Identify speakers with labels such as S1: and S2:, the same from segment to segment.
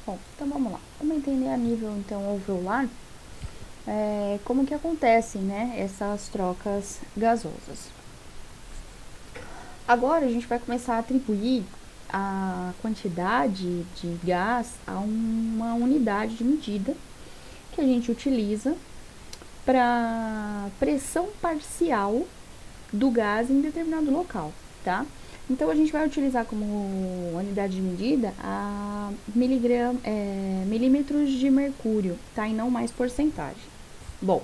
S1: Bom, então vamos lá. Vamos entender a nível, então, alveolar, como que acontecem, né, essas trocas gasosas. Agora a gente vai começar a atribuir a quantidade de gás a uma unidade de medida que a gente utiliza para pressão parcial do gás em determinado local, tá? Então a gente vai utilizar como unidade de medida a milímetros de mercúrio, tá? E não mais porcentagem. Bom,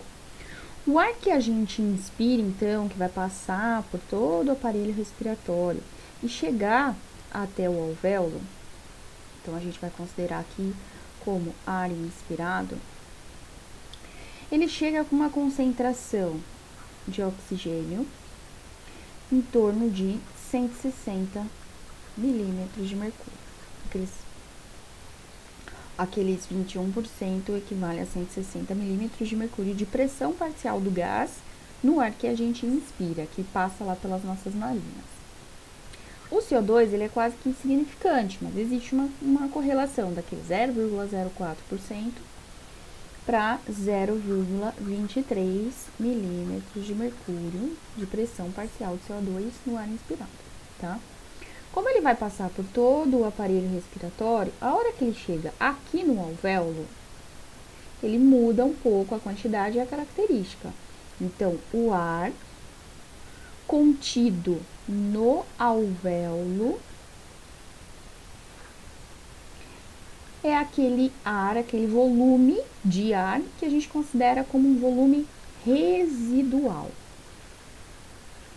S1: o ar que a gente inspira, então, que vai passar por todo o aparelho respiratório e chegar até o alvéolo, então a gente vai considerar aqui como ar inspirado, ele chega com uma concentração de oxigênio em torno de 160 milímetros de mercúrio. Aqueles 21% equivale a 160 milímetros de mercúrio de pressão parcial do gás no ar que a gente inspira, que passa lá pelas nossas narinas. O CO2 ele é quase que insignificante, mas existe uma correlação daquele 0,04% para 0,23 milímetros de mercúrio de pressão parcial de CO2 no ar inspirado, tá? Como ele vai passar por todo o aparelho respiratório, a hora que ele chega aqui no alvéolo, ele muda um pouco a quantidade e a característica. Então, o ar contido no alvéolo é aquele ar, aquele volume de ar que a gente considera como um volume residual.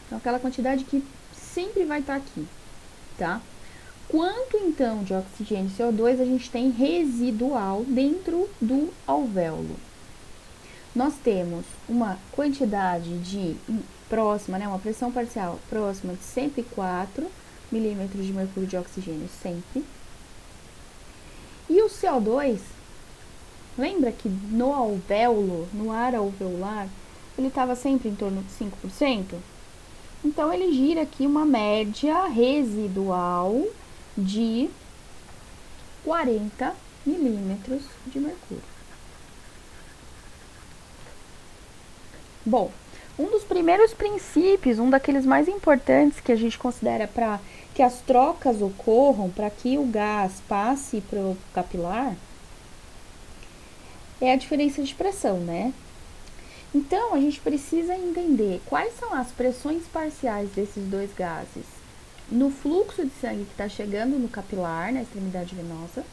S1: Então, aquela quantidade que sempre vai estar aqui, tá? Quanto então de oxigênio e CO2 a gente tem residual dentro do alvéolo? Nós temos uma quantidade de próxima, né, uma pressão parcial próxima de 104 milímetros de mercúrio de oxigênio sempre. E o CO2, lembra que no alvéolo, no ar alveolar, ele estava sempre em torno de 5%? Então, ele gira aqui uma média residual de 40 milímetros de mercúrio. Bom, um dos primeiros princípios, um daqueles mais importantes que a gente considera para que as trocas ocorram, para que o gás passe para o capilar, é a diferença de pressão, né? Então, a gente precisa entender quais são as pressões parciais desses dois gases no fluxo de sangue que está chegando no capilar, na extremidade venosa,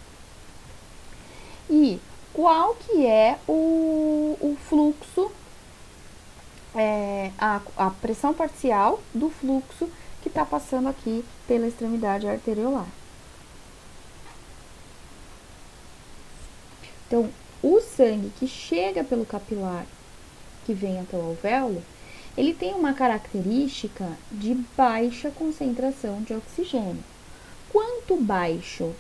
S1: e qual que é o fluxo, a pressão parcial do fluxo que está passando aqui pela extremidade arteriolar. Então, o sangue que chega pelo capilar, que vem até o alvéolo, ele tem uma característica de baixa concentração de oxigênio. Quanto baixo?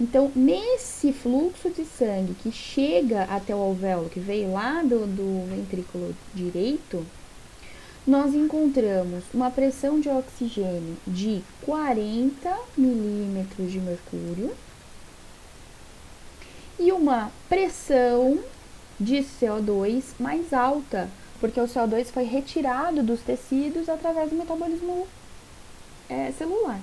S1: Então, nesse fluxo de sangue que chega até o alvéolo, que veio lá do ventrículo direito, nós encontramos uma pressão de oxigênio de 40 milímetros de mercúrio e uma pressão de CO2 mais alta, porque o CO2 foi retirado dos tecidos através do metabolismo celular,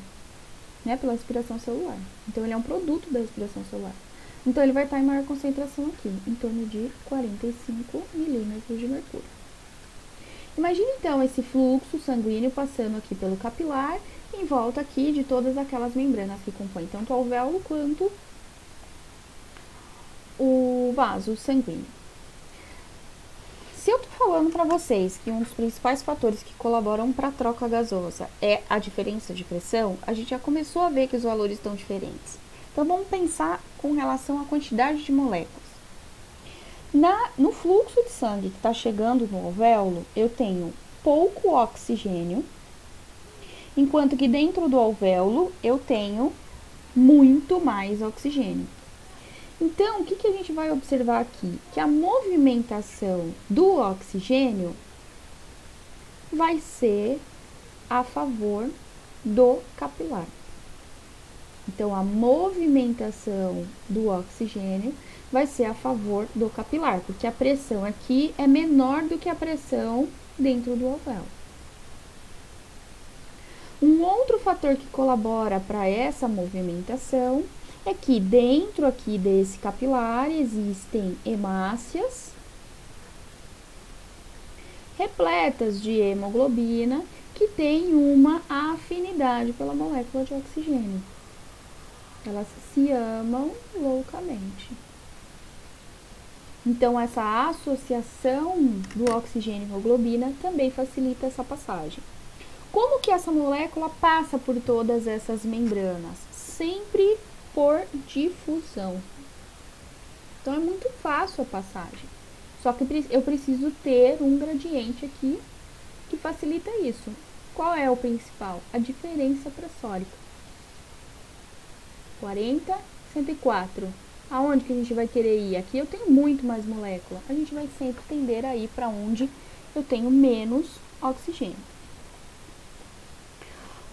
S1: né, pela respiração celular. Então, ele é um produto da respiração celular. Então, ele vai estar em maior concentração aqui, em torno de 45 milímetros de mercúrio. Imagine, então, esse fluxo sanguíneo passando aqui pelo capilar, em volta aqui de todas aquelas membranas que compõem tanto o alvéolo quanto o vaso sanguíneo. Se eu tô falando para vocês que um dos principais fatores que colaboram para a troca gasosa é a diferença de pressão, a gente já começou a ver que os valores estão diferentes. Então, vamos pensar com relação à quantidade de moléculas. No fluxo de sangue que está chegando no alvéolo, eu tenho pouco oxigênio, enquanto que dentro do alvéolo eu tenho muito mais oxigênio. Então, o que a gente vai observar aqui? Que a movimentação do oxigênio vai ser a favor do capilar. Então, a movimentação do oxigênio vai ser a favor do capilar, porque a pressão aqui é menor do que a pressão dentro do alvéolo. Um outro fator que colabora para essa movimentação é que dentro aqui desse capilar existem hemácias repletas de hemoglobina que têm uma afinidade pela molécula de oxigênio. Elas se amam loucamente. Então, essa associação do oxigênio e hemoglobina também facilita essa passagem. Como que essa molécula passa por todas essas membranas? Sempre por difusão. Então, é muito fácil a passagem. Só que eu preciso ter um gradiente aqui que facilita isso. Qual é o principal? A diferença pressórica. 40, 104. Aonde que a gente vai querer ir? Aqui eu tenho muito mais molécula. A gente vai sempre tender a ir para onde eu tenho menos oxigênio.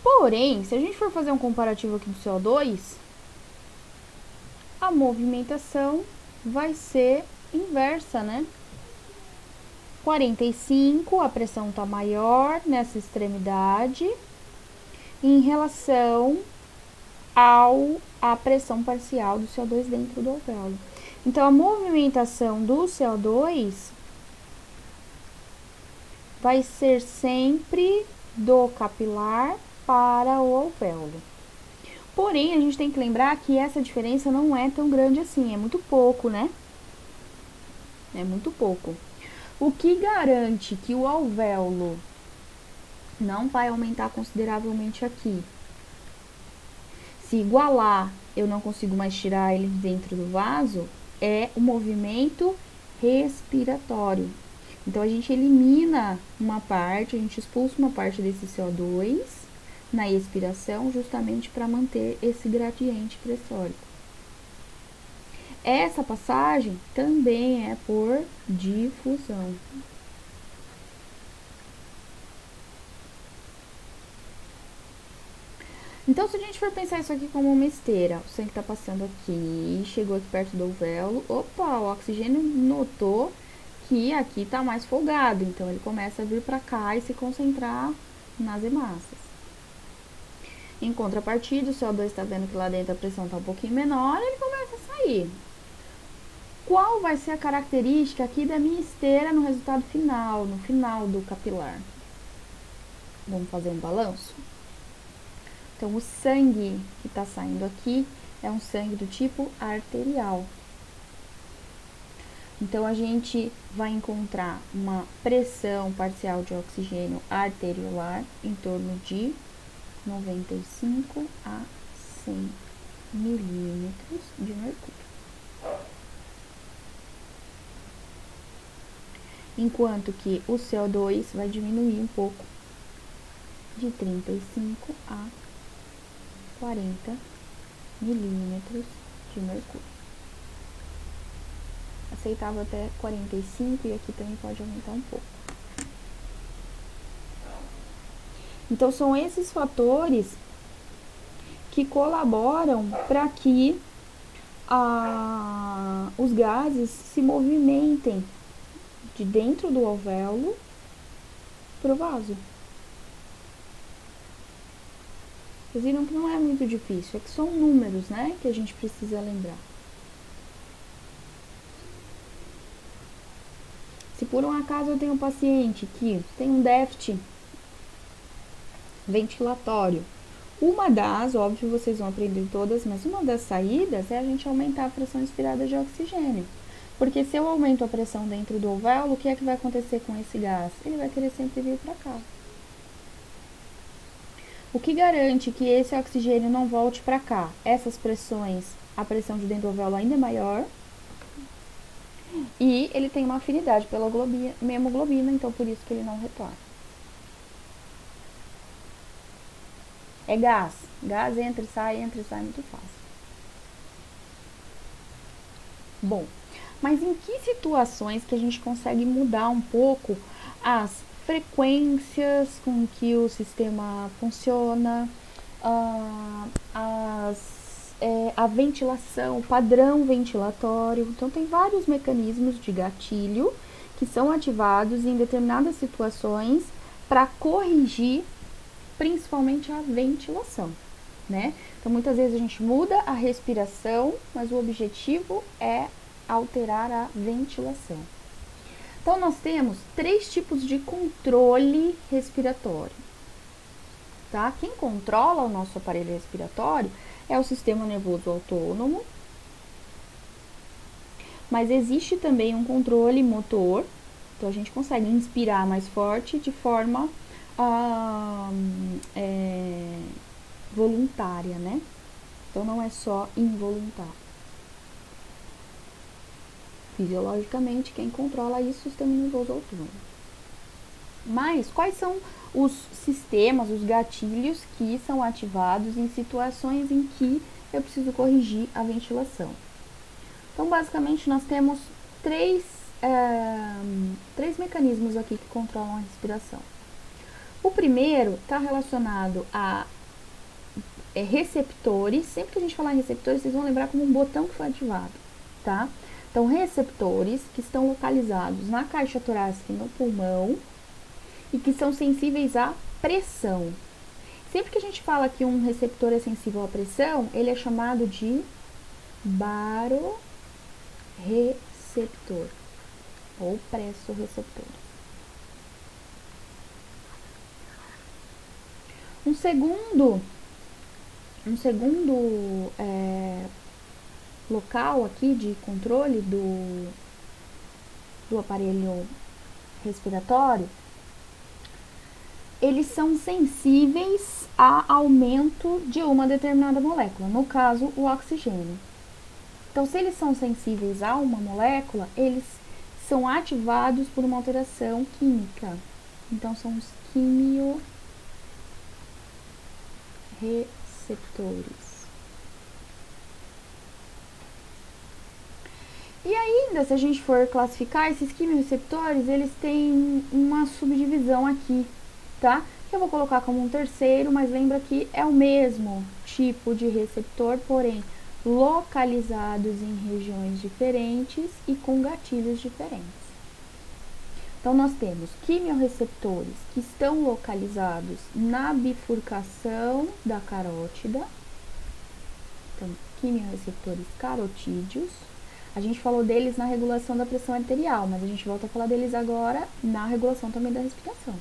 S1: Porém, se a gente for fazer um comparativo aqui do CO2, a movimentação vai ser inversa, né? 45, a pressão está maior nessa extremidade em relação à pressão parcial do CO2 dentro do alvéolo. Então, a movimentação do CO2 vai ser sempre do capilar para o alvéolo. Porém, a gente tem que lembrar que essa diferença não é tão grande assim, é muito pouco, né? É muito pouco. O que garante que o alvéolo não vai aumentar consideravelmente aqui? Se igualar, eu não consigo mais tirar ele dentro do vaso, é o movimento respiratório. Então, a gente elimina uma parte, a gente expulsa uma parte desse CO2 na expiração, justamente para manter esse gradiente pressórico. Essa passagem também é por difusão. Então, se a gente for pensar isso aqui como uma esteira, o sangue está passando aqui, chegou aqui perto do alvéolo, opa, o oxigênio notou que aqui está mais folgado, então ele começa a vir para cá e se concentrar nas hemácias. Em contrapartida, o CO2 está vendo que lá dentro a pressão está um pouquinho menor, ele começa a sair. Qual vai ser a característica aqui da minha esteira no resultado final, no final do capilar? Vamos fazer um balanço? Então, o sangue que está saindo aqui é um sangue do tipo arterial. Então, a gente vai encontrar uma pressão parcial de oxigênio arteriolar em torno de 95 a 100 milímetros de mercúrio. Enquanto que o CO2 vai diminuir um pouco, de 35 a 40 milímetros de mercúrio. Aceitável até 45 e aqui também pode aumentar um pouco. Então, são esses fatores que colaboram para que os gases se movimentem de dentro do alvéolo para o vaso. Vocês viram que não é muito difícil, é que são números, né, que a gente precisa lembrar. Se por um acaso eu tenho um paciente que tem um déficit ventilatório, uma das, óbvio, vocês vão aprender todas, mas uma das saídas é a gente aumentar a pressão inspirada de oxigênio. Porque se eu aumento a pressão dentro do alvéolo, o que é que vai acontecer com esse gás? Ele vai querer sempre vir para cá. O que garante que esse oxigênio não volte para cá? Essas pressões, a pressão de dentro do alvéolo ainda é maior. E ele tem uma afinidade pela hemoglobina, então por isso que ele não retorna. É gás. Gás entra e sai muito fácil. Bom, mas em que situações que a gente consegue mudar um pouco as frequências com que o sistema funciona, as a ventilação, o padrão ventilatório. Então, tem vários mecanismos de gatilho que são ativados em determinadas situações para corrigir principalmente a ventilação, né? Então, muitas vezes a gente muda a respiração, mas o objetivo é alterar a ventilação. Então, nós temos 3 tipos de controle respiratório, tá? Quem controla o nosso aparelho respiratório é o sistema nervoso autônomo, mas existe também um controle motor, então a gente consegue inspirar mais forte de forma voluntária, né? Então não é só involuntário. Fisiologicamente, quem controla isso é o sistema nervoso autônomo. Mas quais são os sistemas, os gatilhos que são ativados em situações em que eu preciso corrigir a ventilação? Então, basicamente, nós temos três mecanismos aqui que controlam a respiração. O primeiro está relacionado a receptores. Sempre que a gente falar em receptores, vocês vão lembrar como um botão que foi ativado, tá? Então, receptores que estão localizados na caixa torácica e no pulmão e que são sensíveis à pressão. Sempre que a gente fala que um receptor é sensível à pressão, ele é chamado de baroreceptor ou pressoreceptor. Um segundo local aqui de controle do aparelho respiratório, eles são sensíveis a aumento de uma determinada molécula, no caso, o oxigênio. Então, se eles são sensíveis a uma molécula, eles são ativados por uma alteração química. Então, são os quimiorreceptores. E ainda, se a gente for classificar, esses quimiorreceptores, eles têm uma subdivisão aqui, tá? Que eu vou colocar como um terceiro, mas lembra que é o mesmo tipo de receptor, porém localizados em regiões diferentes e com gatilhos diferentes. Então, nós temos quimiorreceptores que estão localizados na bifurcação da carótida. Então, quimiorreceptores carotídeos. A gente falou deles na regulação da pressão arterial, mas a gente volta a falar deles agora na regulação também da respiração.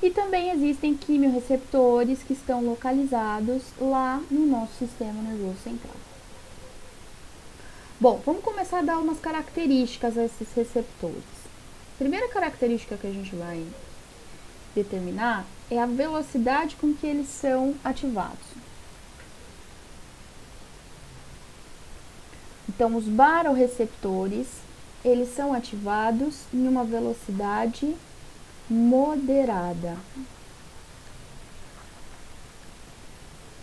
S1: E também existem quimiorreceptores que estão localizados lá no nosso sistema nervoso central. Bom, vamos começar a dar umas características a esses receptores. A primeira característica que a gente vai determinar é a velocidade com que eles são ativados. Então, os baroreceptores, eles são ativados em uma velocidade moderada.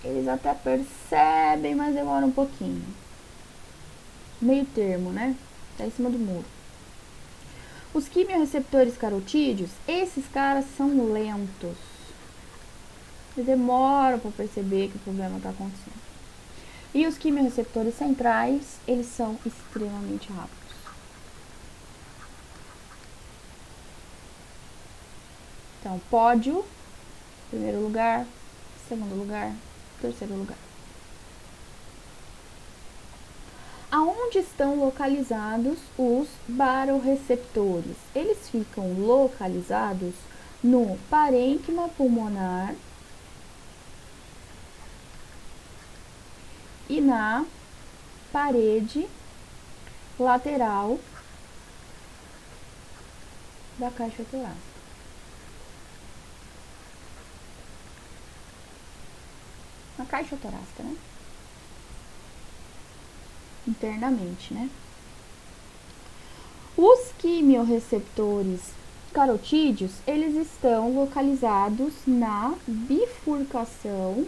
S1: Eles até percebem, mas demora um pouquinho. Meio termo, né? Tá em cima do muro. Os quimiorreceptores carotídeos, esses caras são lentos. Eles demoram para perceber que o problema está acontecendo. E os quimiorreceptores centrais, eles são extremamente rápidos. Então, pódio, primeiro lugar, segundo lugar, terceiro lugar. Aonde estão localizados os baroreceptores? Eles ficam localizados no parênquima pulmonar e na parede lateral da caixa torácica. Na caixa torácica, né? Internamente, né? Os quimiorreceptores carotídeos, eles estão localizados na bifurcação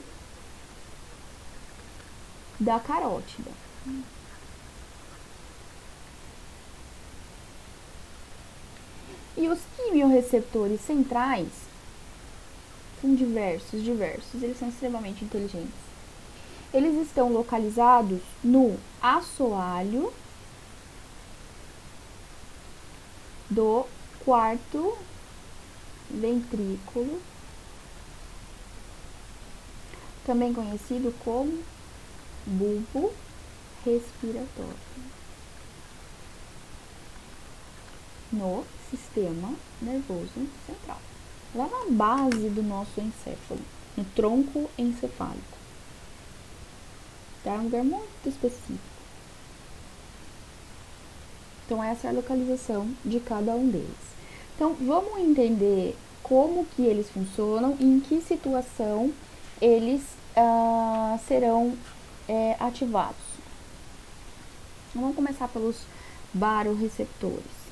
S1: da carótida. E os quimiorreceptores centrais são diversos, eles são extremamente inteligentes. Eles estão localizados no assoalho do quarto ventrículo, também conhecido como bulbo respiratório, no sistema nervoso central, lá na base do nosso encéfalo, no tronco encefálico. Tá? É um lugar muito específico. Então, essa é a localização de cada um deles. Então, vamos entender como que eles funcionam e em que situação eles serão ativados. Vamos começar pelos baroreceptores.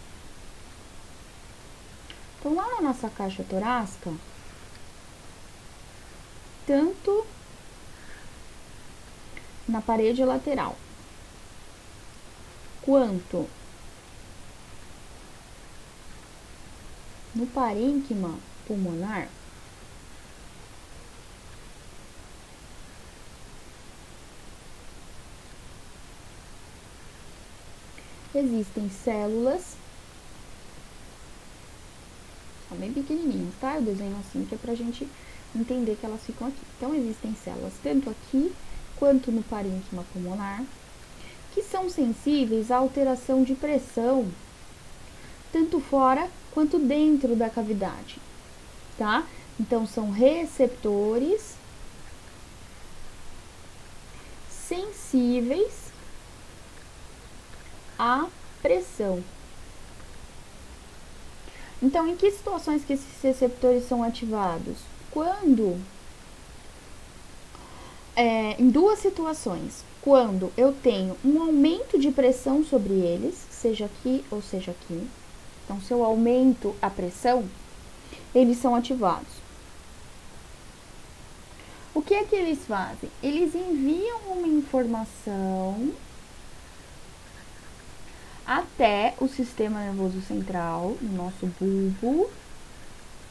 S1: Então, lá na nossa caixa torácica, tanto na parede lateral, quanto no parênquima pulmonar, existem células, são bem pequenininhas, tá? Eu desenho assim que é pra gente entender que elas ficam aqui. Então, existem células tanto aqui quanto no parênquima pulmonar, que são sensíveis à alteração de pressão, tanto fora quanto dentro da cavidade, tá? Então, são receptores sensíveis à pressão. Então, em que situações que esses receptores são ativados? Quando, em duas situações, quando eu tenho um aumento de pressão sobre eles, seja aqui ou seja aqui. Então, se eu aumento a pressão, eles são ativados. O que é que eles fazem? Eles enviam uma informação até o sistema nervoso central, no nosso bulbo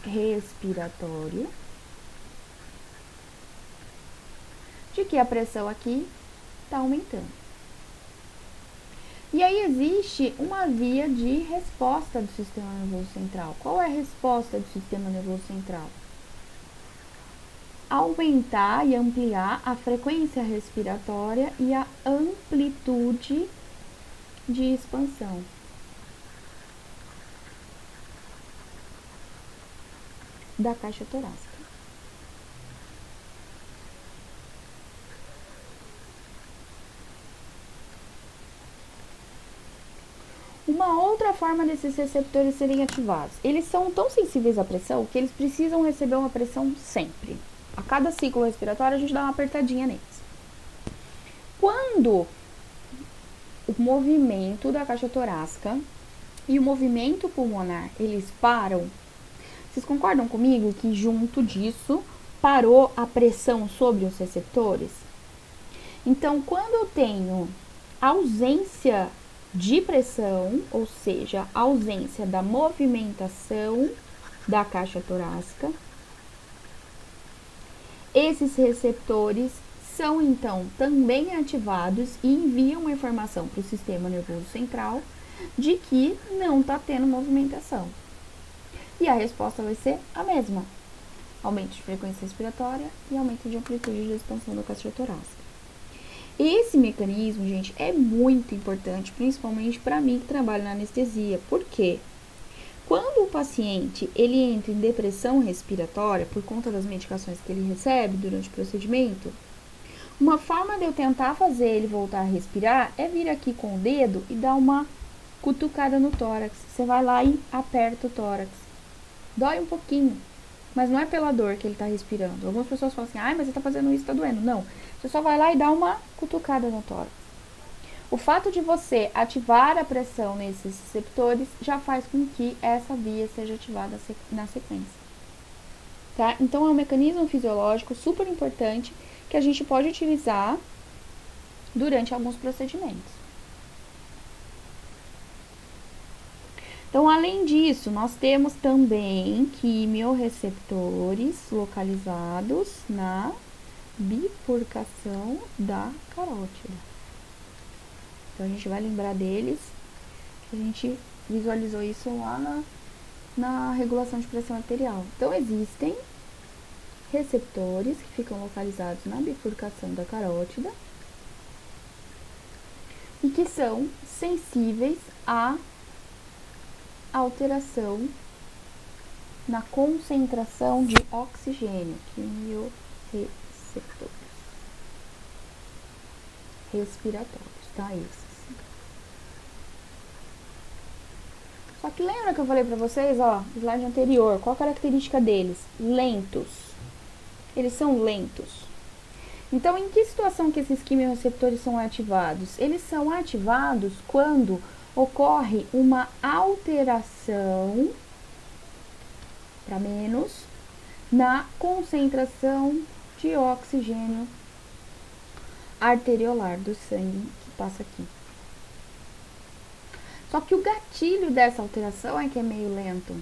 S1: respiratório, de que a pressão aqui está aumentando. E aí existe uma via de resposta do sistema nervoso central. Qual é a resposta do sistema nervoso central? Aumentar e ampliar a frequência respiratória e a amplitude de expansão. Da caixa torácica. Uma outra forma desses receptores serem ativados, eles são tão sensíveis à pressão que eles precisam receber uma pressão sempre. A cada ciclo respiratório a gente dá uma apertadinha neles. Quando o movimento da caixa torácica e o movimento pulmonar, eles param, vocês concordam comigo que junto disso parou a pressão sobre os receptores? Então, quando eu tenho ausência de pressão, ou seja, ausência da movimentação da caixa torácica, esses receptores são então também ativados e enviam uma informação para o sistema nervoso central de que não está tendo movimentação. E a resposta vai ser a mesma: aumento de frequência respiratória e aumento de amplitude de expansão da caixa torácica. Esse mecanismo, gente, é muito importante, principalmente para mim que trabalho na anestesia. Por quê? Quando o paciente ele entra em depressão respiratória por conta das medicações que ele recebe durante o procedimento, uma forma de eu tentar fazer ele voltar a respirar é vir aqui com o dedo e dar uma cutucada no tórax. Você vai lá e aperta o tórax. Dói um pouquinho, mas não é pela dor que ele está respirando. Algumas pessoas falam assim: ai, mas você está fazendo isso, está doendo. Não, você só vai lá e dá uma cutucada no tórax. O fato de você ativar a pressão nesses receptores já faz com que essa via seja ativada na sequência. Tá? Então, é um mecanismo fisiológico super importante que a gente pode utilizar durante alguns procedimentos. Então, além disso, nós temos também quimiorreceptores localizados na bifurcação da carótida. Então, a gente vai lembrar deles, que a gente visualizou isso lá na regulação de pressão arterial. Então, existem receptores que ficam localizados na bifurcação da carótida e que são sensíveis à alteração na concentração de oxigênio, quimiorreceptores respiratórios, tá? Esses. Só que lembra que eu falei pra vocês, ó, slide anterior, qual a característica deles? Lentos. Eles são lentos. Então, em que situação que esses quimiorreceptores são ativados? Eles são ativados quando ocorre uma alteração para menos na concentração de oxigênio arteriolar do sangue que passa aqui. Só que o gatilho dessa alteração é que é meio lento.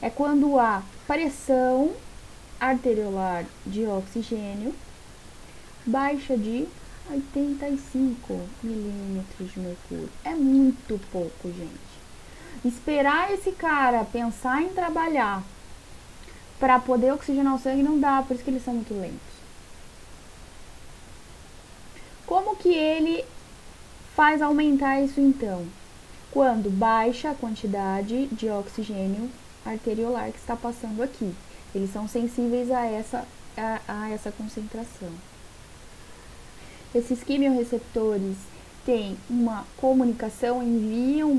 S1: É quando a pressão arteriolar de oxigênio baixa de 85 milímetros de mercúrio. É muito pouco, gente. Esperar esse cara pensar em trabalhar para poder oxigenar o sangue não dá, por isso que eles são muito lentos. Como que ele faz aumentar isso então? Quando baixa a quantidade de oxigênio arteriolar que está passando aqui. Eles são sensíveis a essa concentração. Esses quimiorreceptores têm uma comunicação, enviam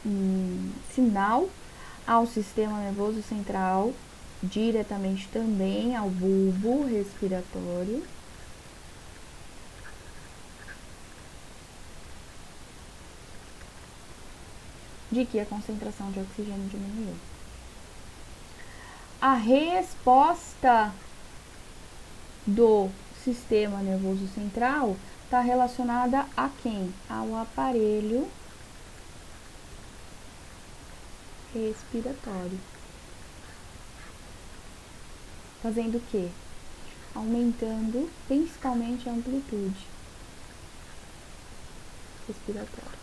S1: um sinal ao sistema nervoso central, diretamente também ao bulbo respiratório. De que a concentração de oxigênio diminuiu. A resposta do sistema nervoso central está relacionada a quem? Ao aparelho respiratório. Fazendo o quê? Aumentando principalmente a amplitude respiratória.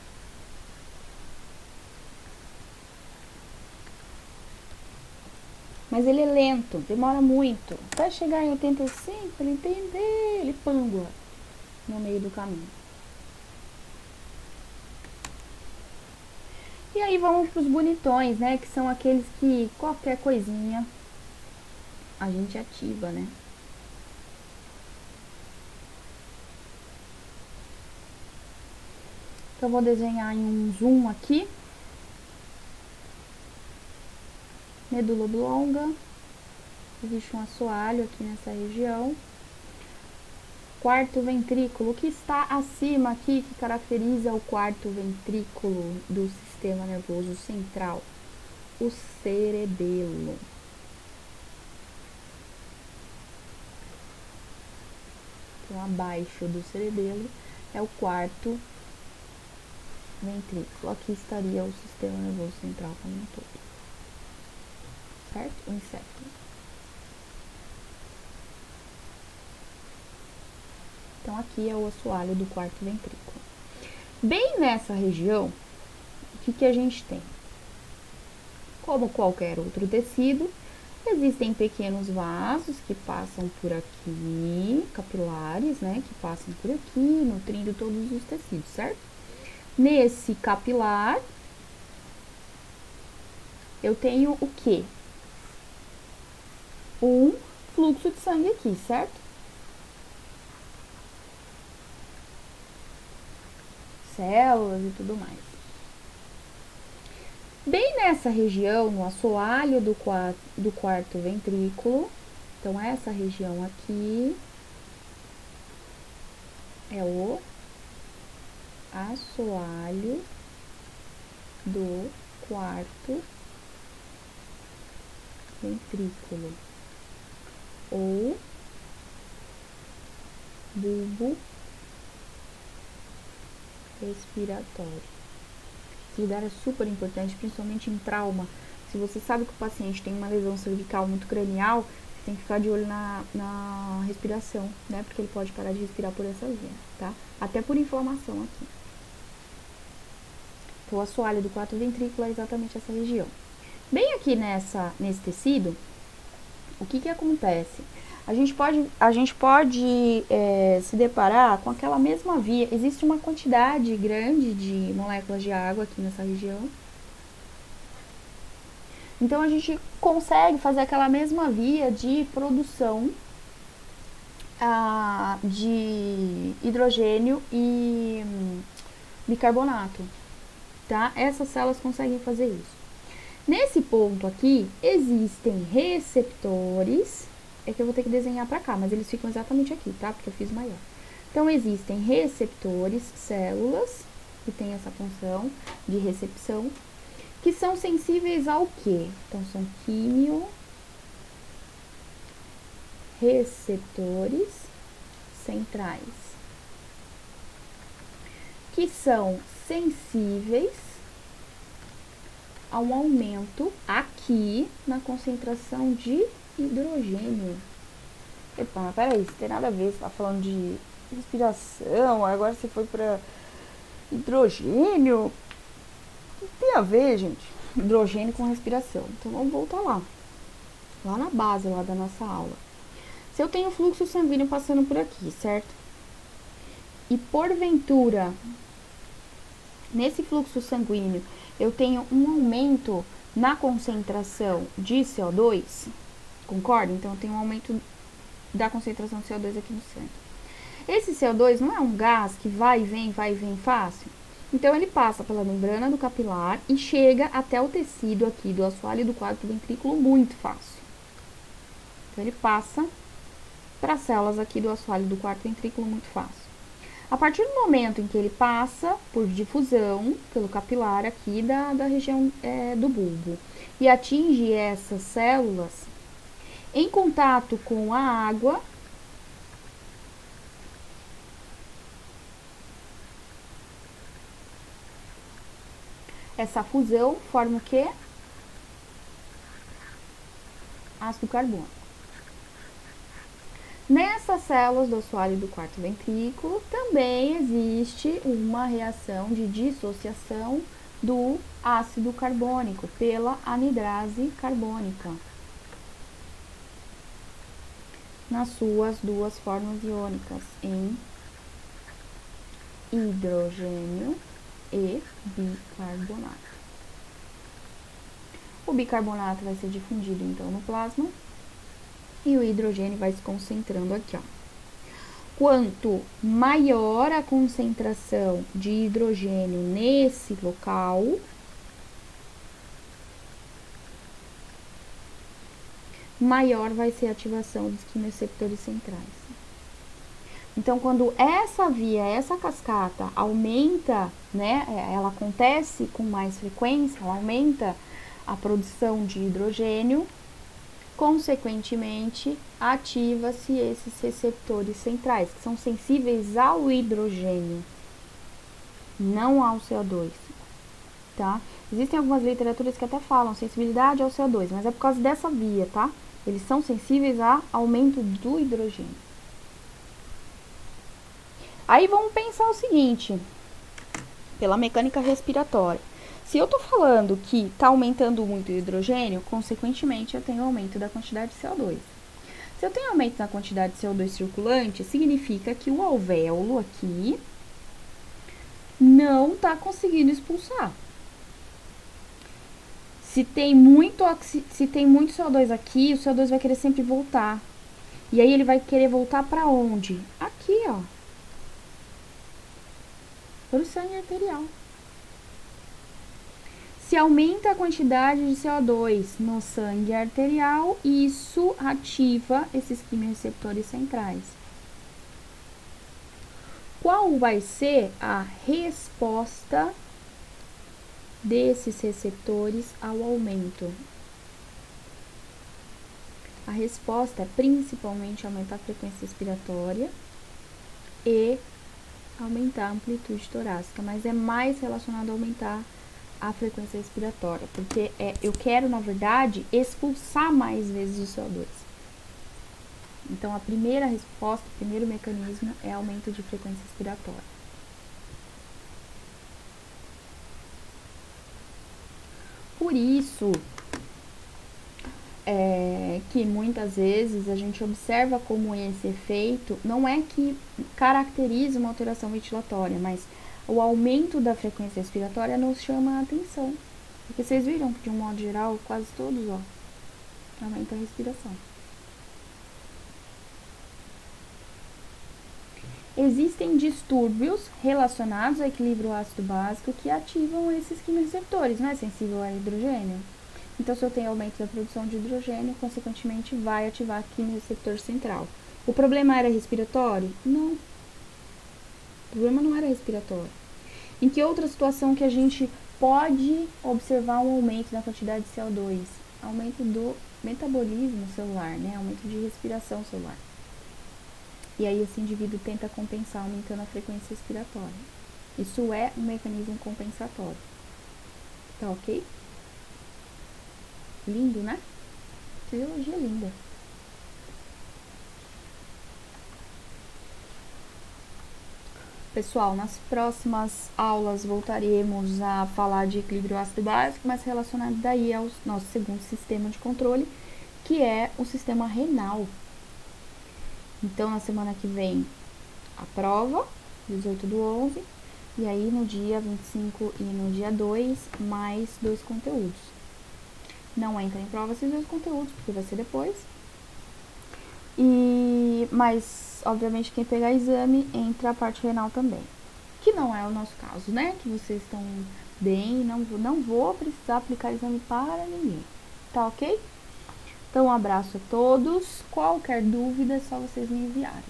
S1: Mas ele é lento, demora muito. Até chegar em 85, ele entender, ele pangua no meio do caminho. E aí vamos pros bonitões, né? Que são aqueles que qualquer coisinha a gente ativa, né? Então, eu vou desenhar em um zoom aqui. Medula oblonga, existe um assoalho aqui nessa região. Quarto ventrículo, o que está acima aqui, que caracteriza o quarto ventrículo do sistema nervoso central? O cerebelo. Então, abaixo do cerebelo é o quarto ventrículo. Aqui estaria o sistema nervoso central como um todo. Certo? O inseto. Então, aqui é o assoalho do quarto ventrículo. Bem nessa região, o que a gente tem? Como qualquer outro tecido, existem pequenos vasos que passam por aqui, capilares, né? Que passam por aqui, nutrindo todos os tecidos, certo? Nesse capilar, eu tenho o quê? Um fluxo de sangue aqui, certo? Células e tudo mais. Bem nessa região, no assoalho do quarto ventrículo, então essa região aqui é o assoalho do quarto ventrículo, ou bulbo respiratório. Esse lugar é super importante, principalmente em trauma. Se você sabe que o paciente tem uma lesão cervical muito cranial, Tem que ficar de olho na respiração, né? Porque ele pode parar de respirar por essa via, tá? Até por inflamação aqui. Então, o assoalho do quarto ventrículo é exatamente essa região. Bem aqui nesse tecido, o que acontece? A gente pode se deparar com aquela mesma via. Existe uma quantidade grande de moléculas de água aqui nessa região. Então, a gente consegue fazer aquela mesma via de produção de hidrogênio e bicarbonato, tá? Essas células conseguem fazer isso. Nesse ponto aqui, existem receptores, é que eu vou ter que desenhar para cá, mas eles ficam exatamente aqui, tá? Porque eu fiz maior. Então, existem receptores, células, que têm essa função de recepção, que são sensíveis ao quê? Então, são quimio-receptores centrais, que são sensíveis a um aumento aqui na concentração de hidrogênio. Epa, mas peraí, isso tem nada a ver, você tá falando de respiração, agora você foi para hidrogênio. O que tem a ver, gente? Hidrogênio com respiração. Então, vamos voltar lá na base lá da nossa aula. Se eu tenho fluxo sanguíneo passando por aqui, certo? E porventura, nesse fluxo sanguíneo, eu tenho um aumento na concentração de CO2, concorda? Então, eu tenho um aumento da concentração de CO2 aqui no sangue. Esse CO2 não é um gás que vai e vem fácil? Então, ele passa pela membrana do capilar e chega até o tecido aqui do assoalho do quarto ventrículo muito fácil. Então, ele passa para as células aqui do assoalho do quarto ventrículo muito fácil. A partir do momento em que ele passa por difusão pelo capilar aqui da região do bulbo e atinge essas células, em contato com a água, essa fusão forma o quê? Ácido carbônico. Nessas células do assoalho do quarto ventrículo também existe uma reação de dissociação do ácido carbônico pela anidrase carbônica nas suas duas formas iônicas, em hidrogênio e bicarbonato. O bicarbonato vai ser difundido então no plasma e o hidrogênio vai se concentrando aqui, ó. Quanto maior a concentração de hidrogênio nesse local, maior vai ser a ativação dos quimioreceptores centrais. Então, quando essa via, essa cascata aumenta, né, ela acontece com mais frequência, ela aumenta a produção de hidrogênio, consequentemente, ativa-se esses receptores centrais, que são sensíveis ao hidrogênio, não ao CO2, tá? Existem algumas literaturas que até falam sensibilidade ao CO2, mas é por causa dessa via, tá? Eles são sensíveis a aumento do hidrogênio. Aí vamos pensar o seguinte, pela mecânica respiratória. Se eu tô falando que tá aumentando muito o hidrogênio, consequentemente eu tenho aumento da quantidade de CO2. Se eu tenho aumento na quantidade de CO2 circulante, significa que o alvéolo aqui não tá conseguindo expulsar. Se tem muito CO2 aqui, o CO2 vai querer sempre voltar. E aí ele vai querer voltar para onde? Aqui, ó. Para o sangue arterial. Se aumenta a quantidade de CO2 no sangue arterial, isso ativa esses quimioreceptores centrais. Qual vai ser a resposta desses receptores ao aumento? A resposta é principalmente aumentar a frequência respiratória e aumentar a amplitude torácica, mas é mais relacionado a aumentar a frequência respiratória, porque eu quero, na verdade, expulsar mais vezes o CO2. Então, a primeira resposta, o primeiro mecanismo é aumento de frequência respiratória. Por isso, que muitas vezes a gente observa como esse efeito não é que caracteriza uma alteração ventilatória, mas o aumento da frequência respiratória nos chama a atenção. Porque vocês viram que, de um modo geral, quase todos, aumenta a respiração. Existem distúrbios relacionados ao equilíbrio ácido-básico que ativam esses quimioreceptores, não é sensível a hidrogênio? Então, se eu tenho aumento da produção de hidrogênio, consequentemente vai ativar o quimioreceptor central. O problema era respiratório? Não. O problema não era respiratório. Em que outra situação que a gente pode observar um aumento na quantidade de CO2? Aumento do metabolismo celular, né? Aumento de respiração celular. E aí esse indivíduo tenta compensar aumentando a frequência respiratória. Isso é um mecanismo compensatório. Tá ok? Lindo, né? Fisiologia linda. Pessoal, nas próximas aulas voltaremos a falar de equilíbrio ácido básico, mas relacionado daí ao nosso segundo sistema de controle, que é o sistema renal. Então, na semana que vem, a prova, 18/11, e aí no dia 25 e no dia 2, mais 2 conteúdos. Não entra em prova esses 2 conteúdos, porque vai ser depois. Mas, obviamente, quem pegar exame, entra a parte renal também. Que não é o nosso caso, né? Que vocês estão bem, não vou precisar aplicar exame para ninguém. Tá ok? Então, um abraço a todos. Qualquer dúvida é só vocês me enviarem.